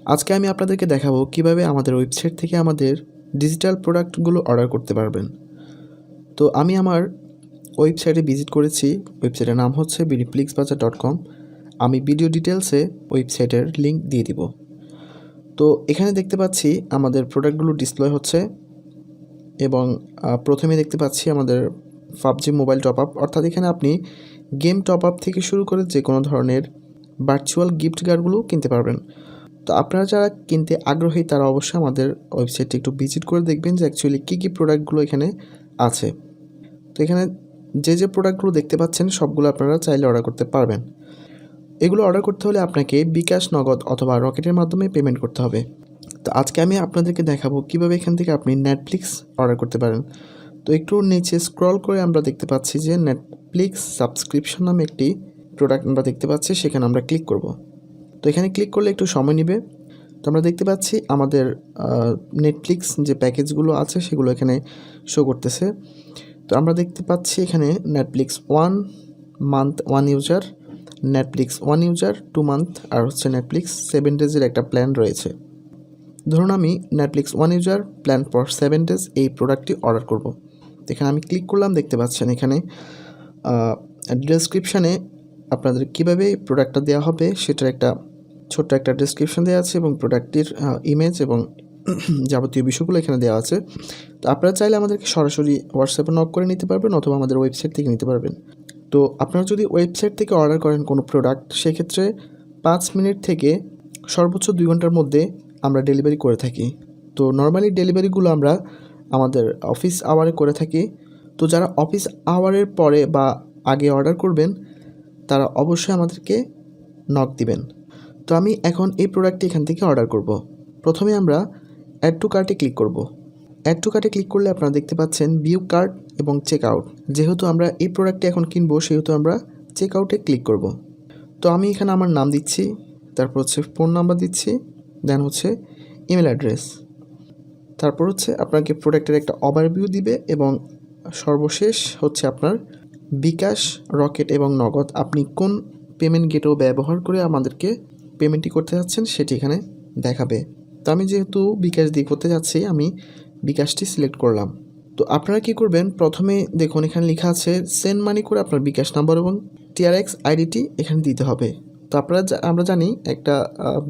আজকে আমি আপনাদেরকে দেখাবো কিভাবে আমাদের ওয়েবসাইট থেকে আমাদের ডিজিটাল প্রোডাক্টগুলো অর্ডার করতে পারবেন। তো আমি আমার ওয়েবসাইটে ভিজিট করেছি। ওয়েবসাইটের নাম হচ্ছে bdflixbazaar.com। আমি ভিডিও ডিটেলসে ওয়েবসাইটের লিঙ্ক দিয়ে দিব। তো এখানে দেখতে পাচ্ছি আমাদের প্রোডাক্টগুলো ডিসপ্লে হচ্ছে এবং প্রথমে দেখতে পাচ্ছি আমাদের পাবজি মোবাইল টপ আপ, অর্থাৎ এখানে আপনি গেম টপ আপ থেকে শুরু করে যে কোনো ধরনের ভার্চুয়াল গিফট কার্ডগুলো কিনতে পারবেন। তো আপনারা যারা কিনতে আগ্রহী তারা অবশ্যই আমাদের ওয়েবসাইটটি একটু ভিজিট করে দেখবেন যে অ্যাকচুয়ালি কী প্রোডাক্টগুলো এখানে আছে। তো এখানে যে প্রোডাক্টগুলো দেখতে পাচ্ছেন সবগুলো আপনারা চাইলে অর্ডার করতে পারবেন। এগুলো অর্ডার করতে হলে আপনাকে বিকাশ, নগদ অথবা রকেটের মাধ্যমে পেমেন্ট করতে হবে। তো আজকে আমি আপনাদেরকে দেখাবো কিভাবে এখান থেকে আপনি নেটফ্লিক্স অর্ডার করতে পারেন। তো একটু নিচে স্ক্রল করে আমরা দেখতে পাচ্ছি যে নেটফ্লিক্স সাবস্ক্রিপশন নামে একটি প্রোডাক্ট আমরা দেখতে পাচ্ছি, সেখানে আমরা ক্লিক করব। তো এখানে ক্লিক করলে একটু সময় নেবে। তো আমরা দেখতে পাচ্ছি আমাদের নেটফ্লিক্স যে প্যাকেজগুলো আছে সেগুলো এখানে শো করতেছে। তো আমরা দেখতে পাচ্ছি এখানে Netflix 1 month 1 user, Netflix 1 user 2 month, আর হচ্ছে নেটফ্লিক্স 7 ডেজের একটা প্ল্যান রয়েছে। ধরুন আমি Netflix 1 user plan for 7 days এই প্রোডাক্টটি অর্ডার করব। এখানে আমি ক্লিক করলাম, দেখতে পাচ্ছেন এখানে ডেসক্রিপশানে আপনাদের কীভাবে প্রোডাক্টটা দেওয়া হবে সেটার একটা ছোট্ট একটা ডেসক্রিপশন দেওয়া আছে এবং প্রোডাক্টটির ইমেজ এবং যাবতীয় বিষয়গুলো এখানে দেওয়া আছে। তো আপনারা চাইলে আমাদেরকে সরাসরি হোয়াটসঅ্যাপে নক করে নিতে পারবেন অথবা আমাদের ওয়েবসাইট থেকে নিতে পারবেন। তো আপনারা যদি ওয়েবসাইট থেকে অর্ডার করেন কোনো প্রোডাক্ট, সেক্ষেত্রে 5 মিনিট থেকে সর্বোচ্চ 2 ঘন্টার মধ্যে আমরা ডেলিভারি করে থাকি। তো নর্মালি ডেলিভারিগুলো আমরা আমাদের অফিস আওয়ারে করে থাকি। তো যারা অফিস আওয়ারের পরে বা আগে অর্ডার করবেন তারা অবশ্যই আমাদেরকে নক দিবেন। তো আমি এখন এই প্রোডাক্টটি এখান থেকে অর্ডার করব। প্রথমে আমরা অ্যাড টু কার্টে ক্লিক করব। অ্যাড টু কার্টে ক্লিক করলে আপনারা দেখতে পাচ্ছেন ভিউ কার্ট এবং চেক আউট। যেহেতু আমরা এই প্রোডাক্টটি এখন কিনবো সেহেতু আমরা চেক আউটে ক্লিক করব। তো আমি এখানে আমার নাম দিচ্ছি, তারপর হচ্ছে ফোন নাম্বার দিচ্ছি, দেন হচ্ছে ইমেল অ্যাড্রেস, তারপর হচ্ছে আপনাকে প্রোডাক্টের একটা ওভারভিউ দিবে এবং সর্বশেষ হচ্ছে আপনার বিকাশ, রকেট এবং নগদ আপনি কোন পেমেন্ট গেটও ব্যবহার করে আমাদেরকে পেমেন্টটি করতে যাচ্ছেন সেটি এখানে দেখাবে। তো আমি যেহেতু বিকাশ দিয়ে করতে যাচ্ছি আমি বিকাশটি সিলেক্ট করলাম। তো আপনারা কি করবেন, প্রথমে দেখুন এখানে লেখা আছে সেন্ড মানি করে আপনার বিকাশ নাম্বার এবং টিআরএক্স আইডিটি এখানে দিতে হবে। তো আমরা জানি একটা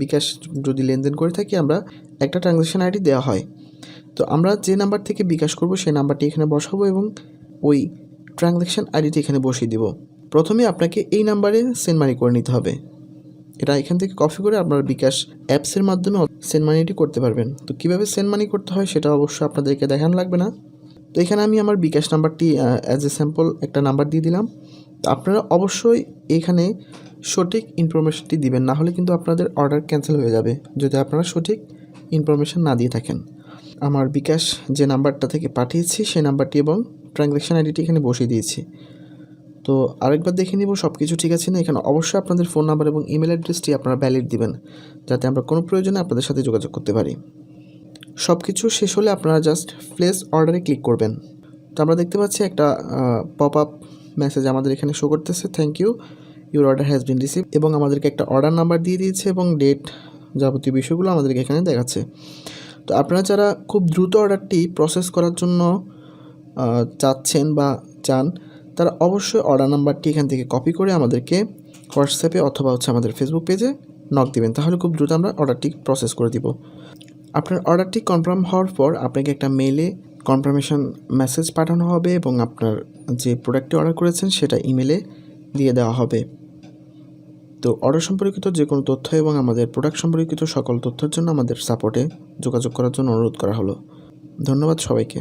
বিকাশ যদি লেনদেন করে থাকি আমরা একটা ট্রানজ্যাকশন আইডি দেওয়া হয়। তো আমরা যে নাম্বার থেকে বিকাশ করব সেই নাম্বারটি এখানে বসাবো এবং ওই ট্রানজ্যাকশন আইডিটি এখানে বসিয়ে দিব। প্রথমে আপনাকে এই নাম্বারে সেন্ড মানি করে নিতে হবে। এটা এখান থেকে কপি করে আপনার বিকাশ অ্যাপসের মাধ্যমে সেন্ড মানিটি করতে পারবেন। তো কীভাবে সেন্ড মানি করতে হয় সেটা অবশ্যই আপনাদেরকে দেখানো লাগবে না। তো এখানে আমি আমার বিকাশ নাম্বারটি অ্যাজ এ স্যাম্পল একটা নাম্বার দিয়ে দিলাম। তো আপনারা অবশ্যই এখানে সঠিক ইনফরমেশনটি দিবেন, না হলে কিন্তু আপনাদের অর্ডার ক্যান্সেল হয়ে যাবে যদি আপনারা সঠিক ইনফরমেশন না দিয়ে থাকেন। আমার বিকাশ যে নাম্বারটা থেকে পাঠিয়েছি সেই নাম্বারটি এবং ট্রানজ্যাকশন আইডিটি এখানে বসিয়ে দিয়েছি। তো আরেকবার দেখে নিব সব কিছু ঠিক আছে না। এখানে অবশ্যই আপনাদের ফোন নাম্বার এবং ইমেল অ্যাড্রেসটি আপনারা ভ্যালিড দিবেন যাতে আমরা কোনো প্রয়োজনে আপনাদের সাথে যোগাযোগ করতে পারি। সব কিছু শেষ হলে আপনারা জাস্ট প্লেস অর্ডারে ক্লিক করবেন। তো আমরা দেখতে পাচ্ছি একটা পপ আপ মেসেজ আমাদের এখানে শো করতেছে, thank you, your order has been receive, এবং আমাদেরকে একটা অর্ডার নাম্বার দিয়ে দিয়েছে এবং ডেট যাবতীয় বিষয়গুলো আমাদেরকে এখানে দেখাচ্ছে। তো আপনারা যারা খুব দ্রুত অর্ডারটি প্রসেস করার জন্য চাচ্ছেন বা চান তারা অবশ্যই অর্ডার নাম্বারটি এখান থেকে কপি করে আমাদেরকে হোয়াটসঅ্যাপে অথবা হচ্ছে আমাদের ফেসবুক পেজে নক দিবেন, তাহলে খুব দ্রুত আমরা অর্ডারটি প্রসেস করে দিব। আপনার অর্ডারটি কনফার্ম হওয়ার পর আপনাকে একটা মেইলে কনফার্মেশন মেসেজ পাঠানো হবে এবং আপনার যে প্রোডাক্টটি অর্ডার করেছেন সেটা ইমেলে দিয়ে দেওয়া হবে। তো অর্ডার সম্পর্কিত যে কোনো তথ্য এবং আমাদের প্রোডাক্ট সম্পর্কিত সকল তথ্যের জন্য আমাদের সাপোর্টে যোগাযোগ করার জন্য অনুরোধ করা হলো। ধন্যবাদ সবাইকে।